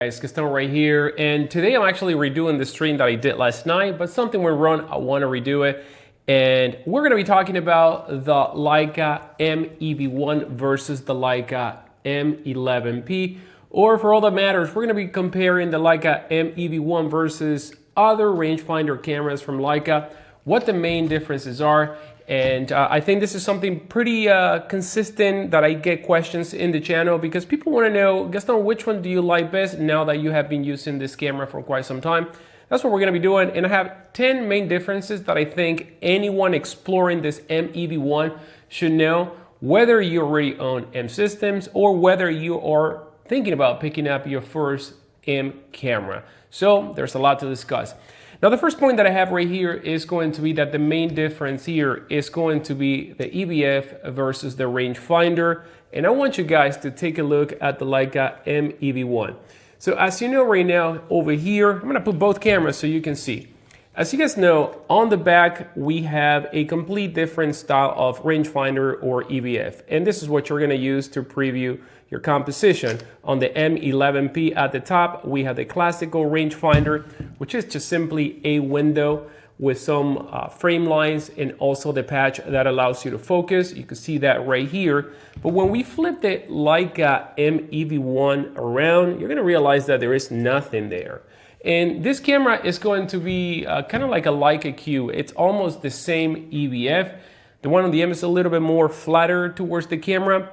Guys, Gaston right here, and today I'm actually redoing the stream that I did last night, but something went wrong, I want to redo it. And we're going to be talking about the Leica M EV1 versus the Leica M11P, or for all that matters, we're going to be comparing the Leica M EV1 versus other rangefinder cameras from Leica, what the main differences are. And I think this is something pretty consistent that I get questions in the channel because people want to know, Gaston, which one do you like best now that you have been using this camera for quite some time? That's what we're going to be doing. And I have 10 main differences that I think anyone exploring this M EV1 should know, whether you already own M systems or whether you are thinking about picking up your first M camera. So there's a lot to discuss. Now, the first point that I have right here is going to be that the main difference here is going to be the EVF versus the rangefinder. And I want you guys to take a look at the Leica M EV1. So as you know right now over here, I'm going to put both cameras so you can see. As you guys know, on the back, we have a complete different style of rangefinder or EVF. And this is what you're going to use to preview your composition. On the M11P at the top, we have the classical rangefinder, which is just simply a window with some frame lines and also the patch that allows you to focus. You can see that right here. But when we flip the Leica M EV1 around, you're going to realize that there is nothing there. And this camera is going to be kind of like a Leica Q. It's almost the same EVF. The one on the M is a little bit more flatter towards the camera,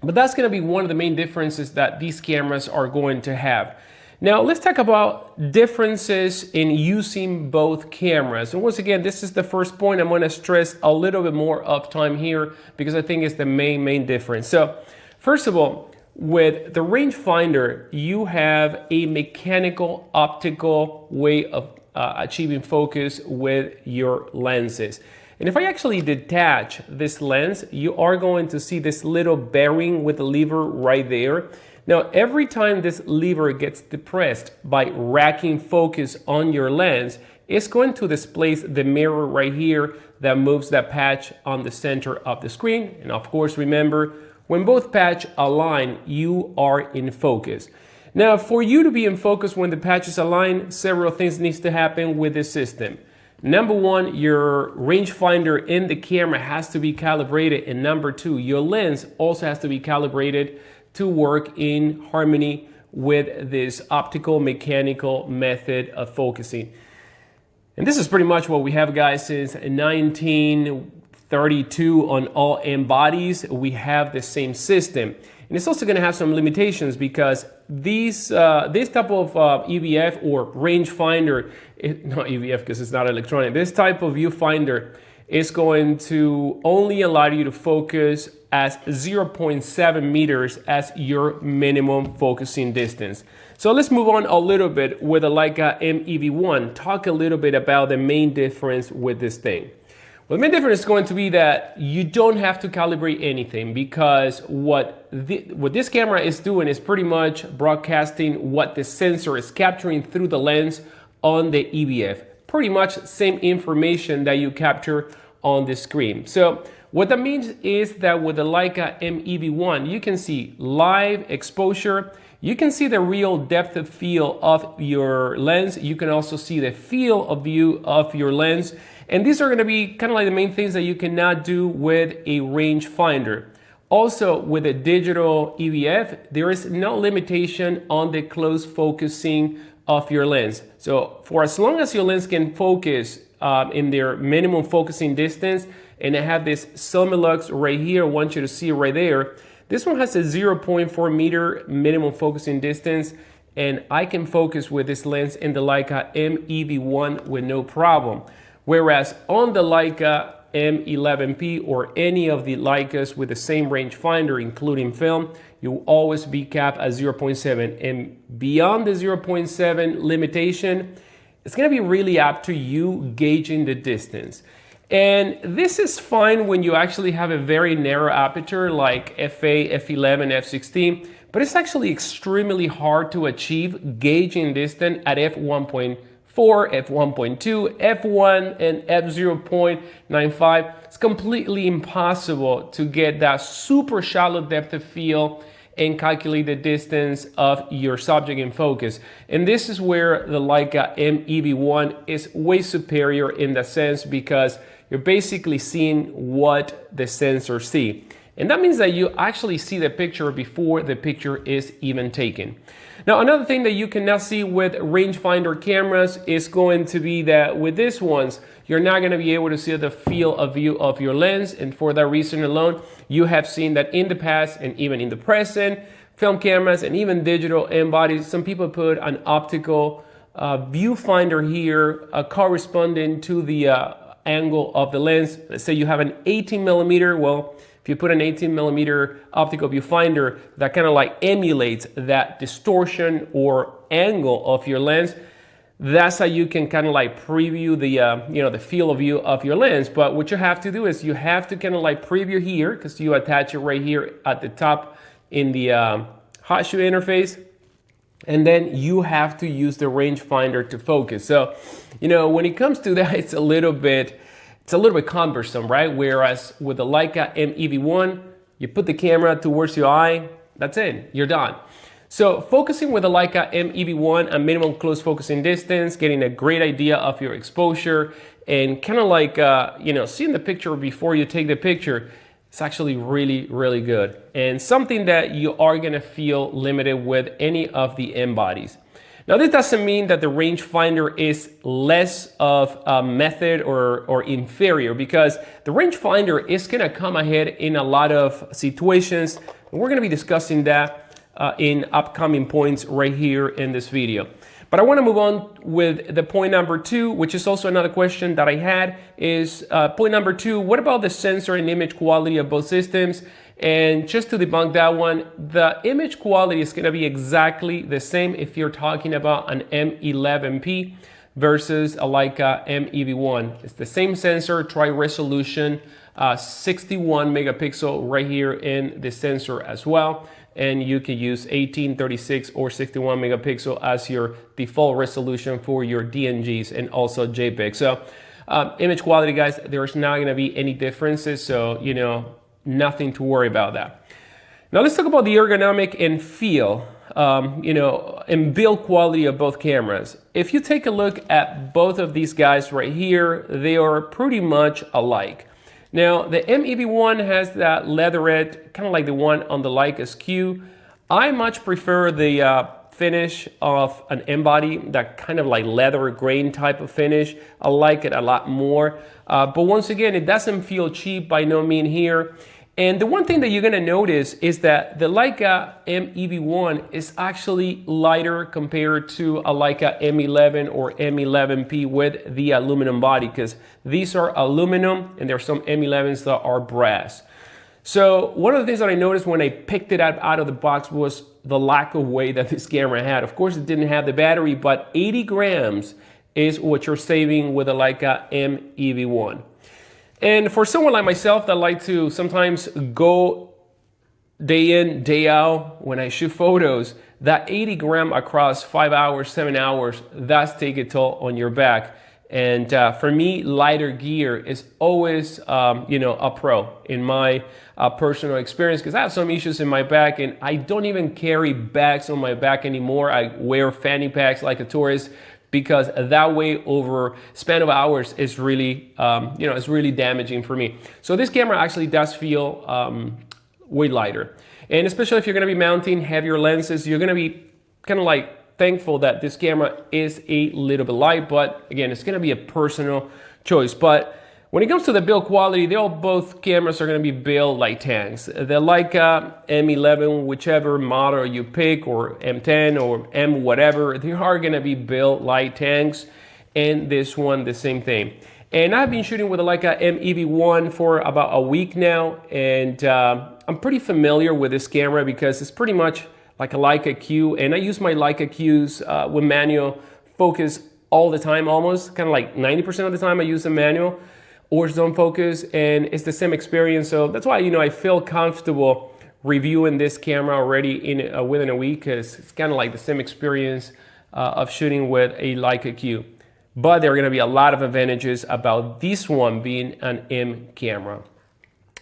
but that's going to be one of the main differences that these cameras are going to have. Now, let's talk about differences in using both cameras. And once again, this is the first point. I'm going to stress a little bit more uptime here because I think it's the main difference. So, first of all, with the rangefinder, you have a mechanical optical way of achieving focus with your lenses. And if I actually detach this lens, you are going to see this little bearing with the lever right there. Now, every time this lever gets depressed by racking focus on your lens, it's going to displace the mirror right here that moves that patch on the center of the screen. And of course, remember, when both patch align, you are in focus. Now, for you to be in focus when the patches align, several things needs to happen with this system. Number one, your rangefinder in the camera has to be calibrated. And number two, your lens also has to be calibrated to work in harmony with this optical mechanical method of focusing. And this is pretty much what we have, guys, since 1932 on all M bodies. We have the same system. And it's also going to have some limitations because this type of EVF or rangefinder, not EVF because it's not electronic, this type of viewfinder is going to only allow you to focus as 0.7 meters as your minimum focusing distance. So let's move on a little bit with the Leica M EV1. Talk a little bit about the main difference with this thing. Well, the main difference is going to be that you don't have to calibrate anything because what this camera is doing is pretty much broadcasting what the sensor is capturing through the lens on the EVF. Pretty much same information that you capture on the screen. So what that means is that with the Leica M EV1, you can see live exposure. You can see the real depth of field of your lens. You can also see the field of view of your lens. And these are going to be kind of like the main things that you cannot do with a rangefinder. Also, with a digital EVF, there is no limitation on the close focusing of your lens. So for as long as your lens can focus in their minimum focusing distance, and I have this Summilux right here, I want you to see it right there. This one has a 0.4 meter minimum focusing distance, and I can focus with this lens in the Leica M EV1 with no problem. Whereas on the Leica M11P or any of the Leicas with the same rangefinder, including film, you will always be capped at 0.7. And beyond the 0.7 limitation, it's going to be really up to you gauging the distance. And this is fine when you actually have a very narrow aperture like f8, f11, f16, but it's actually extremely hard to achieve gauging distance at f1.4, f1.2, f1, and f0.95. It's completely impossible to get that super shallow depth of field and calculate the distance of your subject in focus. And this is where the Leica M EV1 is way superior in that sense, because you're basically seeing what the sensor see. And that means that you actually see the picture before the picture is even taken. Now, another thing that you cannot see with rangefinder cameras is going to be that with these ones, you're not going to be able to see the field of view of your lens. And for that reason alone, you have seen that in the past and even in the present, film cameras and even digital embodies, some people put an optical viewfinder here corresponding to the angle of the lens. Let's say you have an 18mm. Well, if you put an 18mm optical viewfinder, that kind of like emulates that distortion or angle of your lens. That's how you can kind of like preview the the field of view of your lens. But what you have to do is you have to kind of like preview here, because you attach it right here at the top in the hot shoe interface, and then you have to use the rangefinder to focus. So, when it comes to that, it's a little bit cumbersome, right? Whereas with the Leica M EV1, you put the camera towards your eye, that's it, you're done. So focusing with the Leica M EV1 at minimum close focusing distance, getting a great idea of your exposure, and kind of like, seeing the picture before you take the picture, it's actually really, really good. And something that you are gonna feel limited with any of the M bodies. Now, this doesn't mean that the rangefinder is less of a method or inferior, because the rangefinder is gonna come ahead in a lot of situations. And we're gonna be discussing that in upcoming points right here in this video. But I wanna move on with the point number 2, which is also another question that I had, is point number 2, what about the sensor and image quality of both systems? And just to debunk that one, the image quality is gonna be exactly the same if you're talking about an M11P versus a Leica M EV1. It's the same sensor, tri-resolution, 61 megapixel right here in the sensor as well. And you can use 18, 36, or 61 megapixel as your default resolution for your DNGs and also JPEG. So image quality, guys, there's not gonna be any differences. So, nothing to worry about that. Now let's talk about the ergonomic and feel, and build quality of both cameras. If you take a look at both of these guys right here, they are pretty much alike. Now the M EV1 has that leatherette, kind of like the one on the Leica SKU. I much prefer the finish of an M body, that kind of like leather grain type of finish. I like it a lot more. But once again, it doesn't feel cheap by no means here. And the one thing that you're gonna notice is that the Leica M EV1 is actually lighter compared to a Leica M11 or M11P with the aluminum body, because these are aluminum and there are some M11s that are brass. So one of the things that I noticed when I picked it up out of the box was the lack of weight that this camera had. Of course, it didn't have the battery, but 80 grams is what you're saving with a Leica M EV1. And for someone like myself that like to sometimes go day in, day out when I shoot photos, that 80 gram across 5 hours, 7 hours, that's take a toll on your back. And for me, lighter gear is always, a pro in my personal experience, because I have some issues in my back and I don't even carry bags on my back anymore. I wear fanny packs like a tourist, because that way over span of hours is really, it's really damaging for me. So this camera actually does feel way lighter. And especially if you're gonna be mounting heavier lenses, you're gonna be kind of like thankful that this camera is a little bit light, but again, it's gonna be a personal choice. But when it comes to the build quality, both cameras are going to be built like tanks. The Leica M11, whichever model you pick, or M10 or M whatever, they are going to be built like tanks. And this one, the same thing. And I've been shooting with the Leica M EV1 for about a week now. And I'm pretty familiar with this camera because it's pretty much like a Leica Q. And I use my Leica Qs with manual focus all the time, almost. Kind of like 90% of the time I use the manual or zone focus, and it's the same experience. So that's why, I feel comfortable reviewing this camera already within a week, because it's kind of like the same experience of shooting with a Leica Q. But there are gonna be a lot of advantages about this one being an M camera.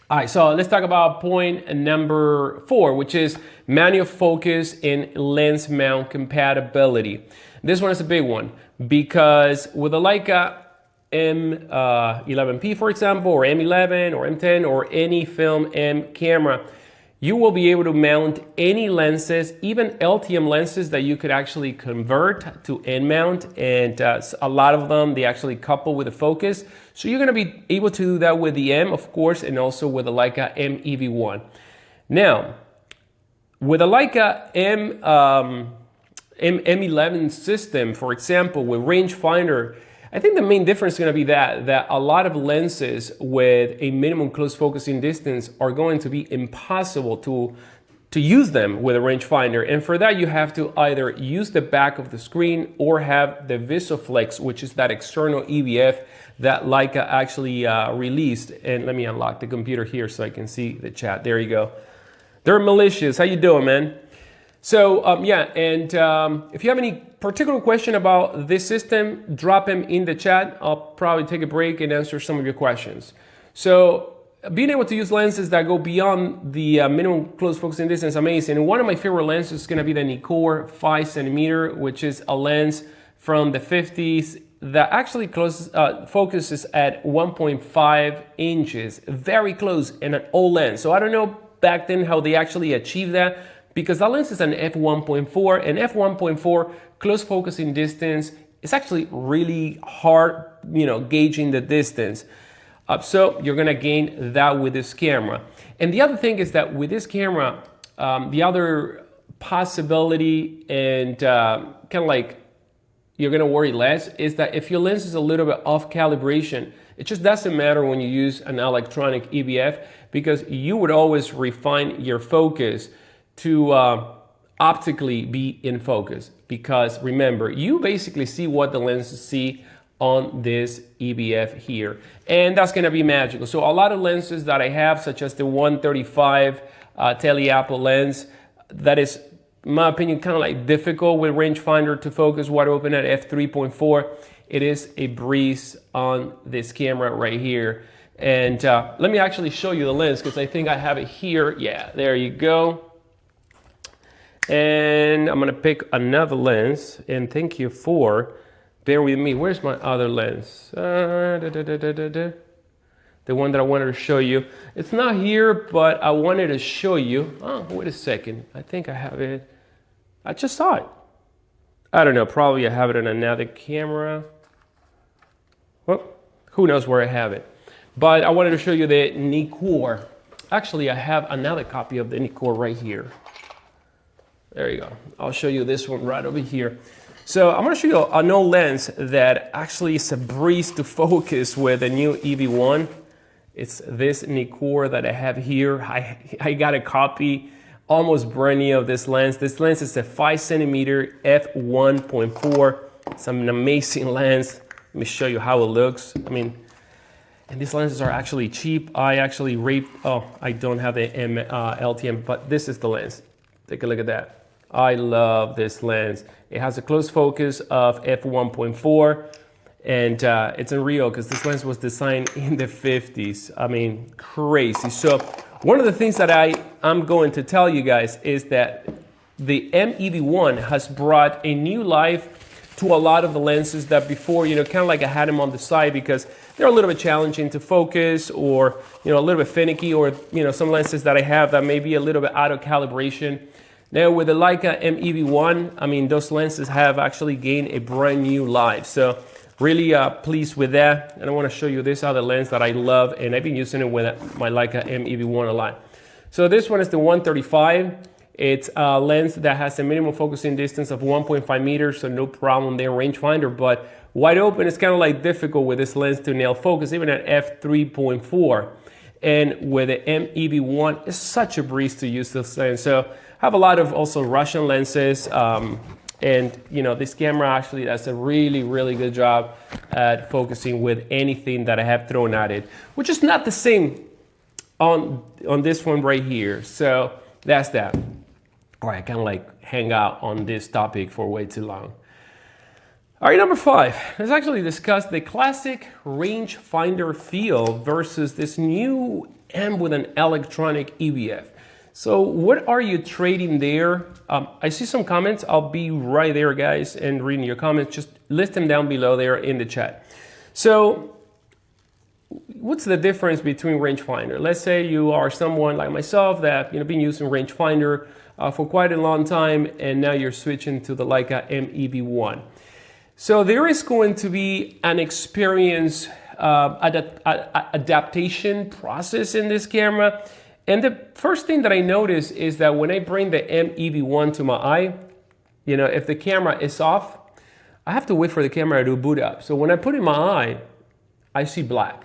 All right, so let's talk about point number 4, which is manual focus and lens mount compatibility. This one is a big one because with a Leica M11P, for example, or M11 or M10 or any film M camera, you will be able to mount any lenses, even LTM lenses that you could actually convert to end mount, and a lot of them, they actually couple with the focus. So you're gonna be able to do that with the M, of course, and also with the Leica M EV1. Now, with a Leica M11 system, for example, with rangefinder, I think the main difference is going to be that a lot of lenses with a minimum close focusing distance are going to be impossible to use them with a rangefinder. And for that, you have to either use the back of the screen or have the VisoFlex, which is that external EVF that Leica actually released. And let me unlock the computer here so I can see the chat. There you go. They're malicious. How you doing, man? So yeah, and if you have any particular question about this system, drop them in the chat. I'll probably take a break and answer some of your questions. So being able to use lenses that go beyond the minimum close focusing distance is amazing. And one of my favorite lenses is going to be the Nikkor 5cm, which is a lens from the 50s that actually focuses at 1.5 inches, very close, in an old lens. So I don't know back then how they actually achieved that, because that lens is an f1.4, and f1.4 close focusing distance is actually really hard, gauging the distance. So you're gonna gain that with this camera. And the other thing is that with this camera, the other possibility and kind of like you're gonna worry less is that if your lens is a little bit off calibration, it just doesn't matter when you use an electronic EVF, because you would always refine your focus to optically be in focus, because remember, you basically see what the lenses see on this EVF here, and that's going to be magical. So a lot of lenses that I have, such as the 135 tele-apple lens, that is, in my opinion, kind of like difficult with rangefinder to focus wide open at f3.4. It is a breeze on this camera right here. And let me actually show you the lens, because I think I have it here. Yeah, there you go. And I'm gonna pick another lens, and thank you for bear with me. Where's my other lens? The one that I wanted to show you. It's not here, but I wanted to show you. Oh, wait a second. I think I have it. I just saw it. I don't know, probably I have it on another camera. Well, who knows where I have it. But I wanted to show you the Nikkor. Actually, I have another copy of the Nikkor right here. There you go. I'll show you this one right over here. So I'm going to show you an old lens that actually is a breeze to focus with the new EV1. It's this Nikkor that I have here. I got a copy, almost brand new, of this lens. This lens is a 5cm f1.4. It's an amazing lens. Let me show you how it looks. I mean, and these lenses are actually cheap. I actually I don't have the LTM, but this is the lens. Take a look at that. I love this lens. It has a close focus of f1.4, and it's unreal because this lens was designed in the 50s. I mean, crazy. So one of the things that I'm going to tell you guys is that the M EV1 has brought a new life to a lot of the lenses that before, kind of like I had them on the side because they're a little bit challenging to focus, or, a little bit finicky, or, some lenses that I have that may be a little bit out of calibration. Now with the Leica M EV1, I mean, those lenses have actually gained a brand new life. So really pleased with that. And I want to show you this other lens that I love, and I've been using it with my Leica M EV1 a lot. So this one is the 135. It's a lens that has a minimum focusing distance of 1.5 meters, so no problem there, rangefinder, but wide open, it's kind of like difficult with this lens to nail focus, even at f3.4. And with the M EV1, it's such a breeze to use this lens. So I have a lot of also Russian lenses, and this camera actually does a really, really good job at focusing with anything that I have thrown at it, which is not the same on this one right here. So that's that. All right, I kind of like hang out on this topic for way too long. All right, number 5, let's actually discuss the classic rangefinder feel versus this new and with an electronic EVF. So what are you trading there? I see some comments. I'll be right there, guys, and reading your comments. Just list them down below there in the chat. So what's the difference between rangefinder? Let's say you are someone like myself that been using rangefinder for quite a long time, and now you're switching to the Leica M EV1. So there is going to be an experience adaptation process in this camera. And the first thing that I notice is that when I bring the M EV1 to my eye, if the camera is off, I have to wait for the camera to boot up. So when I put it in my eye, I see black.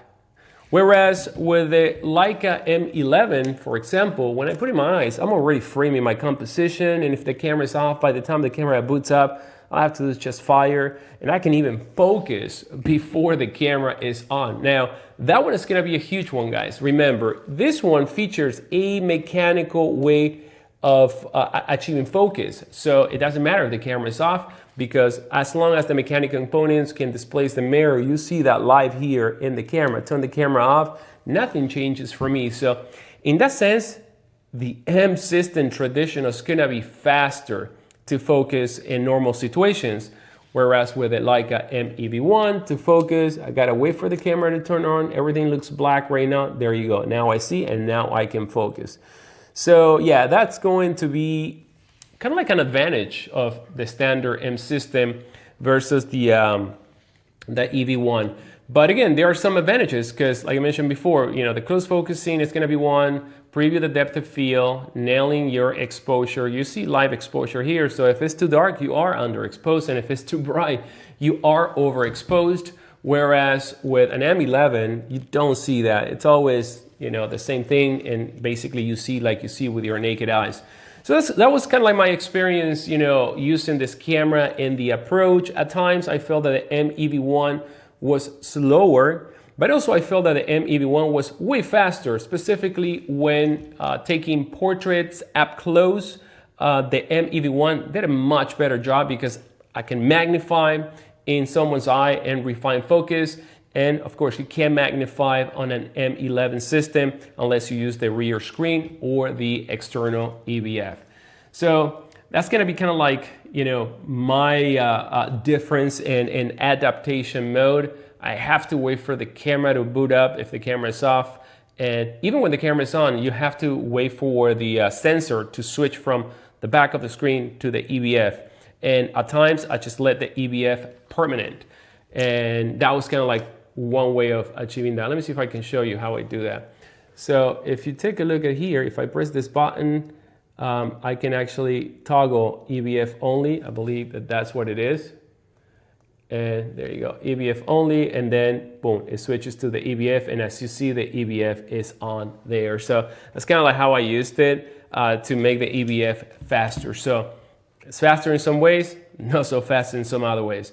Whereas with the Leica M11, for example, when I put it in my eyes, I'm already framing my composition. And if the camera is off, by the time the camera boots up, I have to do is just fire, and I can even focus before the camera is on. Now, that one is gonna be a huge one, guys. Remember, this one features a mechanical way of achieving focus. So it doesn't matter if the camera is off, because as long as the mechanical components can displace the mirror, you see that live here in the camera. Turn the camera off, nothing changes for me. So in that sense, the M system traditional is gonna be faster to focus in normal situations, whereas with it Leica M EV1 to focus, I gotta wait for the camera to turn on. Everything looks black right now. There you go. Now I see, and now I can focus. So yeah, that's going to be kind of like an advantage of the standard M system versus the EV1. But again, there are some advantages because, like I mentioned before, the close focusing is going to be one, preview the depth of field, nailing your exposure. You see live exposure here, so if it's too dark, you are underexposed, and if it's too bright, you are overexposed. Whereas with an M11, you don't see that. It's always, the same thing, and basically you see like you see with your naked eyes. So that was kind of like my experience, using this camera in the approach. At times, I felt that the M EV1 was slower, but also I felt that the M EV1 was way faster, specifically when taking portraits up close. The M EV1 did a much better job because I can magnify in someone's eye and refine focus. And of course, you can't magnify on an M11 system unless you use the rear screen or the external EVF. So that's gonna be kind of like, my difference in adaptation mode. I have to wait for the camera to boot up if the camera is off. And even when the camera is on, you have to wait for the sensor to switch from the back of the screen to the EVF. And at times, I just let the EVF permanent. And that was kind of like one way of achieving that. Let me see if I can show you how I do that. So if you take a look at here, if I press this button, I can actually toggle EVF only. I believe that that's what it is. And there you go, EVF only, and then boom, it switches to the EVF, and as you see, the EVF is on there. So that's kind of like how I used it to make the EVF faster. So it's faster in some ways, not so fast in some other ways.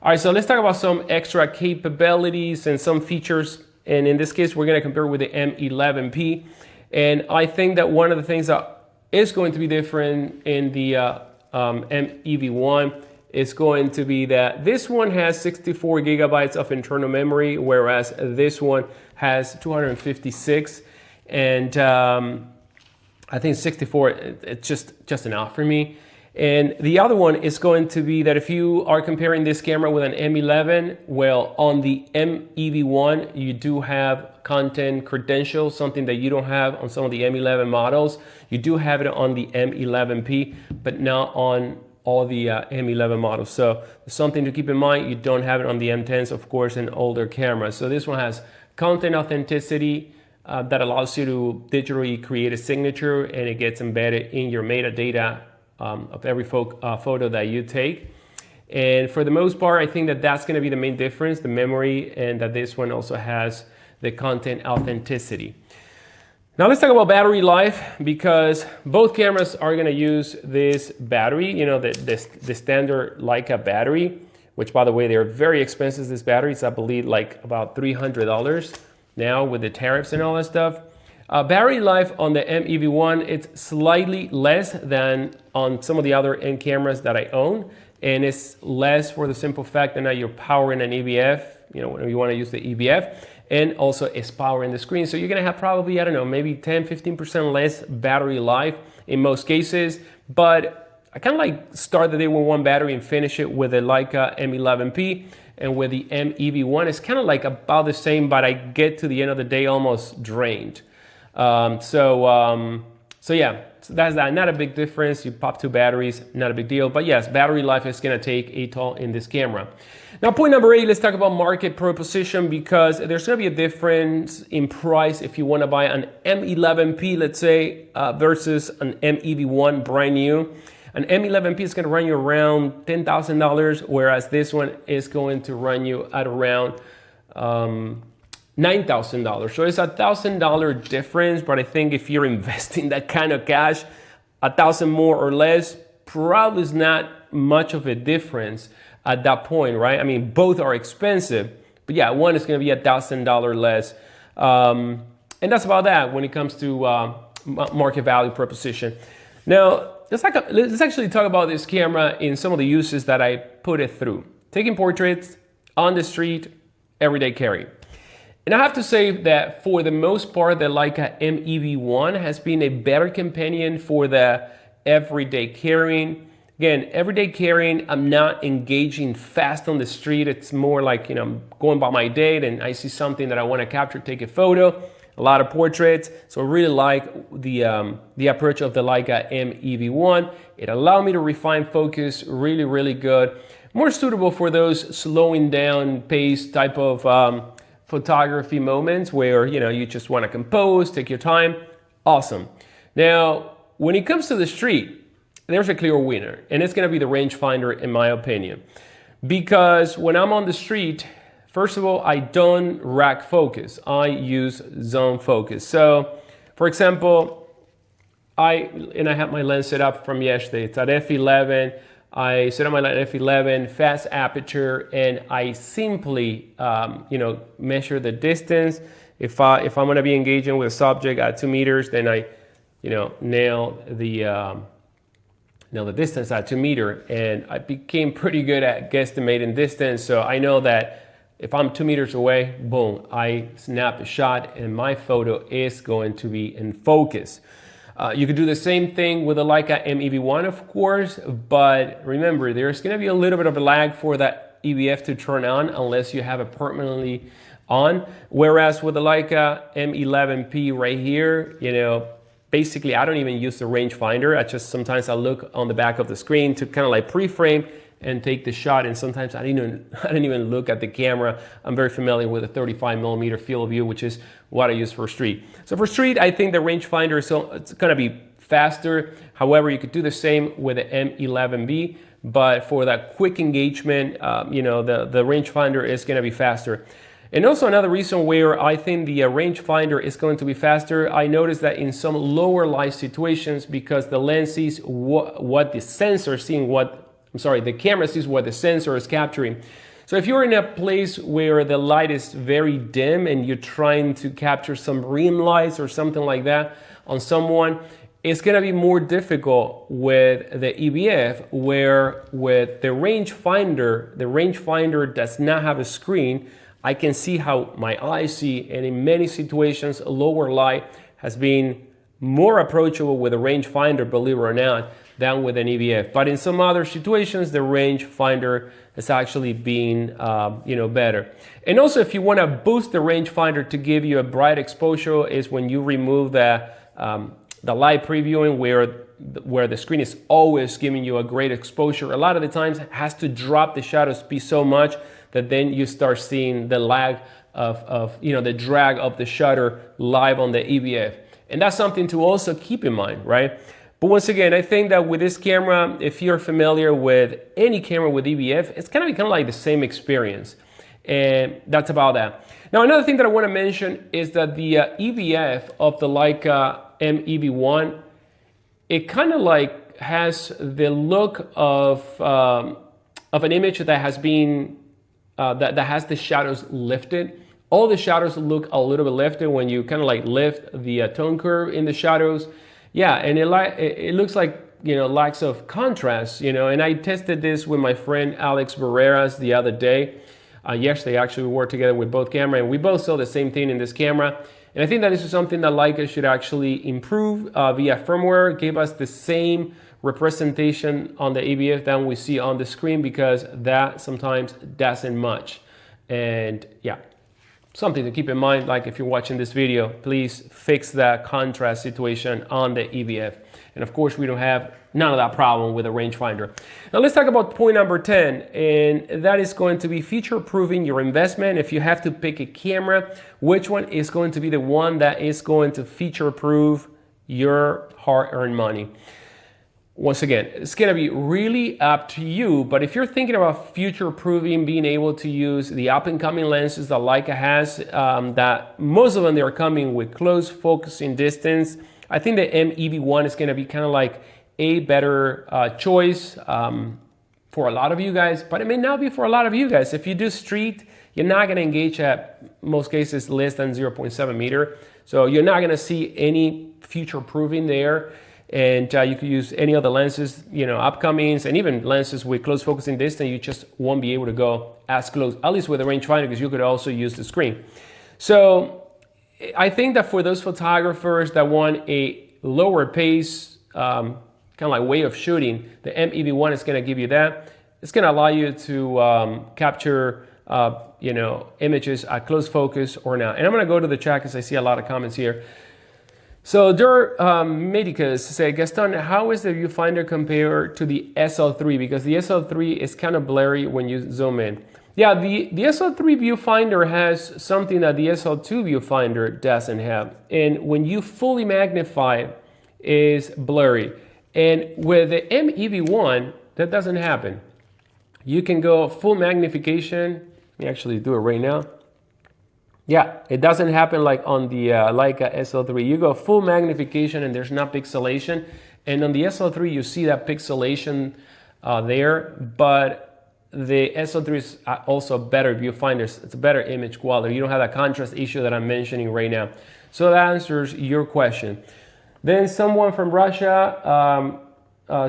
All right, so let's talk about some extra capabilities and some features. And in this case, we're gonna compare with the M11P. And I think that one of the things that is going to be different in the M EV1 is going to be that this one has 64 gigabytes of internal memory, whereas this one has 256. And I think 64, it's just enough for me. And the other one is going to be that if you are comparing this camera with an M11, well, on the M EV1, you do have content credentials, something that you don't have on some of the M11 models. You do have it on the M11P, but not on all the M11 models. So something to keep in mind, you don't have it on the M10s, of course, and older cameras. So this one has content authenticity that allows you to digitally create a signature, and it gets embedded in your metadata of every photo that you take. And for the most part, I think that that's going to be the main difference, the memory, and that this one also has the content authenticity. Now let's talk about battery life, because both cameras are going to use this battery, the standard Leica battery, which, by the way, they're very expensive, this battery. It's, I believe, like about $300 now with the tariffs and all that stuff. Battery life on the M EV1, it's slightly less than on some of the other M cameras that I own, and it's less for the simple fact that now you're powering an EVF, when you want to use the EVF, and also is powering the screen. So you're gonna have probably, I don't know, maybe 10-15% less battery life in most cases. But I kind of like start the day with one battery and finish it with a Leica M11P. And with the M EV1, it's kind of like about the same, but I get to the end of the day almost drained. So yeah, so that's that. Not a big difference. You pop 2 batteries, not a big deal. But yes, battery life is going to take a toll in this camera. Now, point number 8, let's talk about market proposition, because there's going to be a difference in price if you want to buy an M11P, let's say, versus an M EV1 brand new. An M11P is going to run you around $10,000, whereas this one is going to run you at around $9,000. So it's $1,000 difference, but I think if you're investing that kind of cash, $1,000 more or less probably is not much of a difference at that point, right? I mean, both are expensive, but yeah, one is going to be $1,000 less. And that's about that when it comes to market value proposition. Now, let's actually talk about this camera in some of the uses that I put it through. Taking portraits, on the street, everyday carry. And I have to say that for the most part, the Leica M EV1 has been a better companion for the everyday carrying. Again, everyday carrying, I'm not engaging fast on the street. It's more like, I'm going by my date and I see something that I want to capture, take a photo. A lot of portraits, so I really like the approach of the Leica M EV1. It allowed me to refine focus really, really good. More suitable for those slowing down pace type of photography moments where you just want to compose, take your time. Awesome. Now, when it comes to the street, there's a clear winner, and it's going to be the rangefinder in my opinion, because when I'm on the street, first of all, I don't rack focus. I use zone focus. So, for example, I have my lens set up from yesterday. It's at f11. I set up my lens at f11, fast aperture, and I simply, measure the distance. If I'm going to be engaging with a subject at 2 meters, then I, nail the distance at 2 meters, and I became pretty good at guesstimating distance. So I know that if I'm 2 meters away, boom, I snap a shot and my photo is going to be in focus. You could do the same thing with the Leica M EV1, of course, but remember, there's going to be a little bit of a lag for that EVF to turn on unless you have it permanently on. Whereas with the Leica M11P right here, basically I don't even use the rangefinder. Sometimes I look on the back of the screen to kind of like pre-frame and take the shot, and sometimes I didn't even look at the camera. I'm very familiar with a 35mm field of view, which is what I use for street. So for street, I think the rangefinder it's going to be faster. However, you could do the same with the M11B, but for that quick engagement, the rangefinder is going to be faster. And also another reason where I think the rangefinder is going to be faster, I noticed that in some lower light situations, because the lens sees what the sensor is seeing, the camera sees what the sensor is capturing. So if you're in a place where the light is very dim and you're trying to capture some rim lights or something like that on someone, it's going to be more difficult with the EVF, where with the rangefinder does not have a screen. I can see how my eyes see, and in many situations, lower light has been more approachable with a rangefinder, believe it or not, than with an EVF. But in some other situations, the rangefinder has actually been, better. And also, if you want to boost the rangefinder to give you a bright exposure, is when you remove the light previewing, where the screen is always giving you a great exposure. A lot of the times, it has to drop the shutter speed so much that then you start seeing the lag of the drag of the shutter live on the EVF. And that's something to also keep in mind, right? But once again, I think that with this camera, if you're familiar with any camera with EVF, it's kind of like the same experience. And that's about that. Now, another thing that I want to mention is that the EVF of the Leica M EV1, it kind of like has the look of an image that has been, that has the shadows lifted. All the shadows look a little bit lifted when you kind of like lift the tone curve in the shadows. Yeah, and it looks like, lacks of contrast, and I tested this with my friend Alex Barreras the other day. Yes, they actually work together with both camera, and we both saw the same thing in this camera. And I think that this is something that Leica should actually improve via firmware, give us the same representation on the EVF that we see on the screen, because that sometimes doesn't match. And yeah, something to keep in mind, like if you're watching this video, please fix that contrast situation on the EVF. And of course, we don't have none of that problem with a rangefinder. Now let's talk about point number 10, and that is going to be future-proofing your investment. If you have to pick a camera, which one is going to be the one that is going to feature-proof your hard-earned money? Once again, it's going to be really up to you, but if you're thinking about future-proofing, being able to use the up-and-coming lenses that Leica has, that most of them, they're coming with close focusing distance, I think the M EV1 is going to be kind of like a better choice for a lot of you guys, but it may not be for a lot of you guys. If you do street, you're not going to engage at most cases less than 0.7 meter. So you're not going to see any future proofing there. And you could use any other lenses, you know, upcomings, and even lenses with close focusing distance. You just won't be able to go as close, at least with a rangefinder, because you could also use the screen. So I think that for those photographers that want a lower pace, kind of like way of shooting, the M EV1 is going to give you that. It's going to allow you to capture, you know, images at close focus or not. And I'm going to go to the chat because I see a lot of comments here. So Medicus say, Gaston, how is the viewfinder compared to the SL3? Because the SL3 is kind of blurry when you zoom in. Yeah, the SL3 viewfinder has something that the SL2 viewfinder doesn't have. And when you fully magnify, is blurry. And with the M EV1, that doesn't happen. You can go full magnification. Let me actually do it right now. Yeah, it doesn't happen like on the Leica SL3. You go full magnification and there's not pixelation. And on the SL3, you see that pixelation there, but the SL3 is also a better viewfinder. It's a better image quality. You don't have that contrast issue that I'm mentioning right now. So that answers your question. Then someone from Russia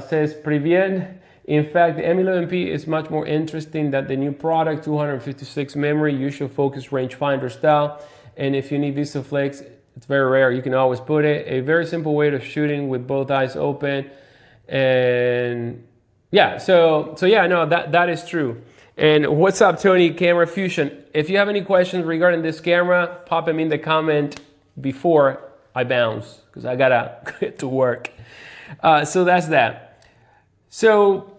says, Привет. In fact, the M11P is much more interesting than the new product, 256 memory, usual focus rangefinder style. And if you need VistaFlex, it's very rare. You can always put it. A very simple way of shooting with both eyes open. And yeah, so yeah, no, that is true. And what's up, Tony, Camera Fusion? If you have any questions regarding this camera, pop them in the comment before I bounce, because I gotta get to work. So that's that. So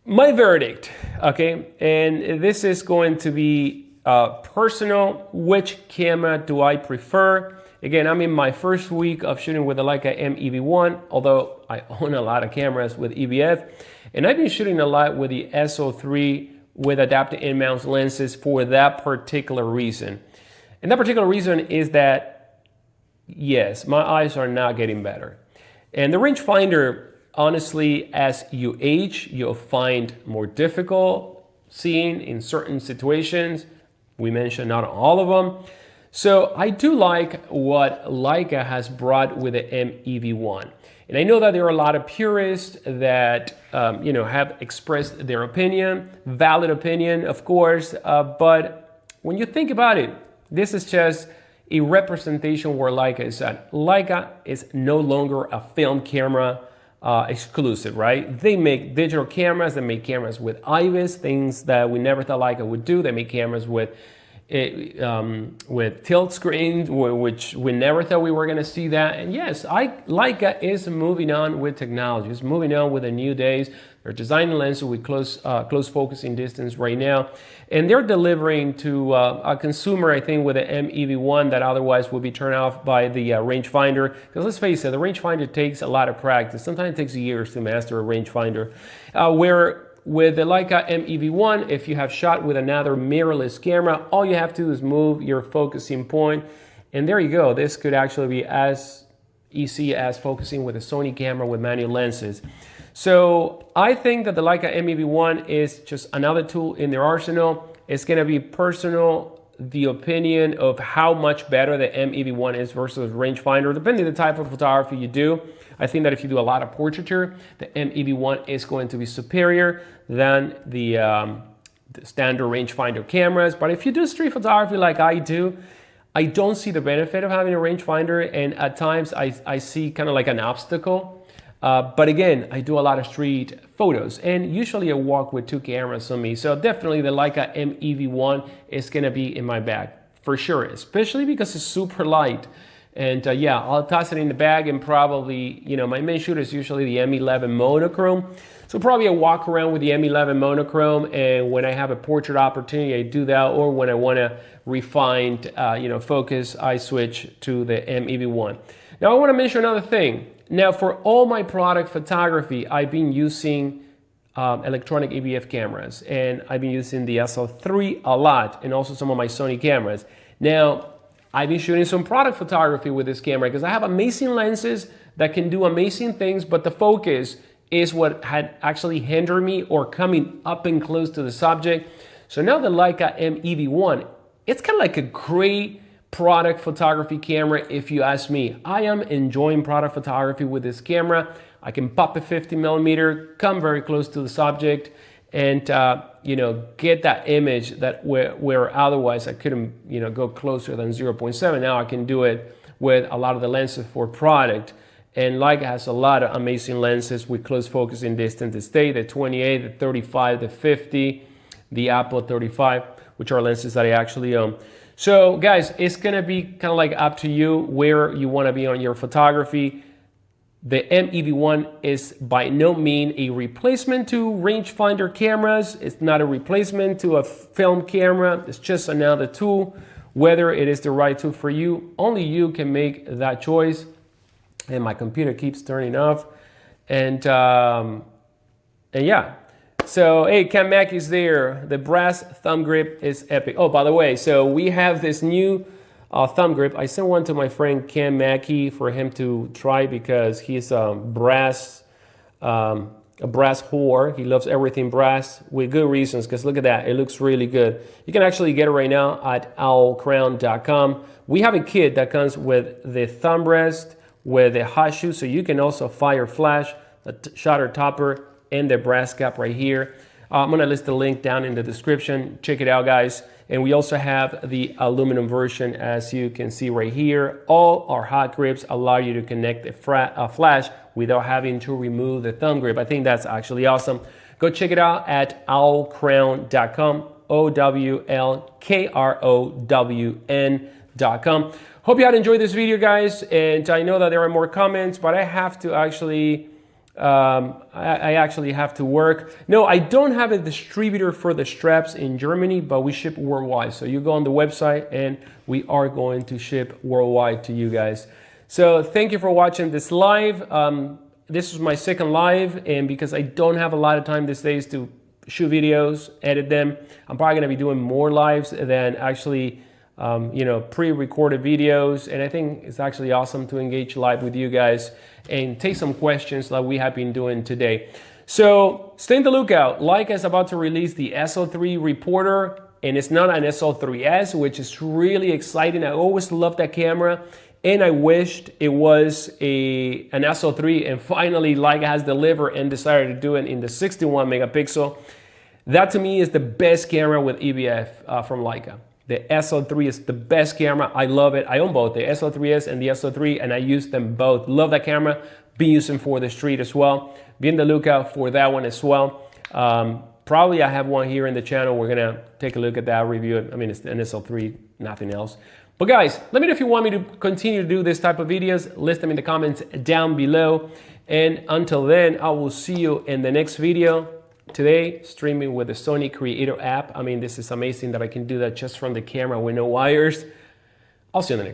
my verdict, okay, and this is going to be personal. Which camera do I prefer? Again, I'm in my first week of shooting with the Leica M EV1, although I own a lot of cameras with EVF, and I've been shooting a lot with the SO3 with adaptive in-mount lenses for that particular reason. And that particular reason is that, yes, my eyes are not getting better. And the rangefinder, honestly, as you age, you'll find more difficult seeing in certain situations. We mentioned not all of them. So I do like what Leica has brought with the M EV1. And I know that there are a lot of purists that you know, have expressed their opinion, valid opinion, of course, but when you think about it, this is just a representation where Leica is at. Leica is no longer a film camera exclusive, right? They make digital cameras, they make cameras with IBIS, things that we never thought Leica would do. They make cameras with tilt screens, which we never thought we were going to see that. And yes, Leica is moving on with technology. It's moving on with the new days. They're designing lenses with close focusing distance right now, and they're delivering to a consumer, I think, with an M EV1 that otherwise would be turned off by the rangefinder. Because let's face it, the rangefinder takes a lot of practice. Sometimes it takes years to master a rangefinder. Where with the Leica M EV1, if you have shot with another mirrorless camera, all you have to do is move your focusing point, and there you go. This could actually be as easy as focusing with a Sony camera with manual lenses. So I think that the Leica M EV1 is just another tool in their arsenal. It's going to be personal, the opinion of how much better the M EV1 is versus rangefinder, depending on the type of photography you do. I think that if you do a lot of portraiture, the M EV1 is going to be superior than the the standard rangefinder cameras. But if you do street photography like I do, I don't see the benefit of having a rangefinder, and at times I see kind of like an obstacle. But again, I do a lot of street photos, and usually I walk with 2 cameras on me. So definitely the Leica M EV1 is gonna be in my bag for sure, especially because it's super light. And yeah, I'll toss it in the bag, and probably, you know, my main shooter is usually the M11 monochrome. So probably I walk around with the M11 monochrome, and when I have a portrait opportunity, I do that, or when I want to refine, you know, focus, I switch to the M EV1. Now I want to mention another thing. Now for all my product photography, I've been using electronic EVF cameras, and I've been using the SL3 a lot, and also some of my Sony cameras. Now, I've been shooting some product photography with this camera because I have amazing lenses that can do amazing things, but the focus is what had actually hindered me or coming up and close to the subject. So now the Leica M EV1, it's kind of like a great product photography camera if you ask me. I am enjoying product photography with this camera. I can pop a 50mm, come very close to the subject, and you know, get that image that where otherwise I couldn't, you know, go closer than 0.7. Now I can do it with a lot of the lenses for product. And Leica has a lot of amazing lenses with close focusing distance to stay, the 28, the 35, the 50, the Apple 35, which are lenses that I actually own. So guys, it's gonna be kind of like up to you where you wanna be on your photography. The M EV1 is by no means a replacement to rangefinder cameras. It's not a replacement to a film camera. It's just another tool. Whether it is the right tool for you, only you can make that choice. And my computer keeps turning off. And yeah. So, hey, Cam Mack is there. The brass thumb grip is epic. Oh, by the way, so we have this new thumb grip. I sent one to my friend Cam Mackey for him to try because he's a brass whore. He loves everything brass with good reasons, because look at that. It looks really good. You can actually get it right now at owlcrown.com. We have a kit that comes with the thumb rest, with the hot shoe, so you can also fire flash, the shutter topper, and the brass cap right here. I'm gonna list the link down in the description. Check it out, guys. And we also have the aluminum version, as you can see right here. All our hot grips allow you to connect a flash without having to remove the thumb grip. I think that's actually awesome. Go check it out at owlcrown.com, owlkrown.com. Hope you had enjoyed this video, guys. And I know that there are more comments, but I have to actually I actually have to work. No, I don't have a distributor for the straps in Germany, but we ship worldwide. So you go on the website and we are going to ship worldwide to you guys. So thank you for watching this live. This is my second live, and because I don't have a lot of time these days to shoot videos, edit them, I'm probably gonna be doing more lives than actually you know, pre-recorded videos. And I think it's actually awesome to engage live with you guys and take some questions like we have been doing today. So stay on the lookout. Leica is about to release the SL3 Reporter, and it's not an SL3S, which is really exciting. I always loved that camera, and I wished it was an SL3, and finally Leica has delivered and decided to do it in the 61 megapixel. That to me is the best camera with EVF from Leica. The SL3 is the best camera. I love it. I own both, the SL3S and the SL3, and I use them both. Love that camera. Been using for the street as well. Be on the lookout for that one as well. Probably I have one here in the channel. We're gonna take a look at that, review it. I mean, it's an SL3, nothing else. But guys, let me know if you want me to continue to do this type of videos. List them in the comments down below. And until then, I will see you in the next video. Today, streaming with the Sony Creator app. I mean, this is amazing that I can do that just from the camera with no wires. I'll see you in the next one.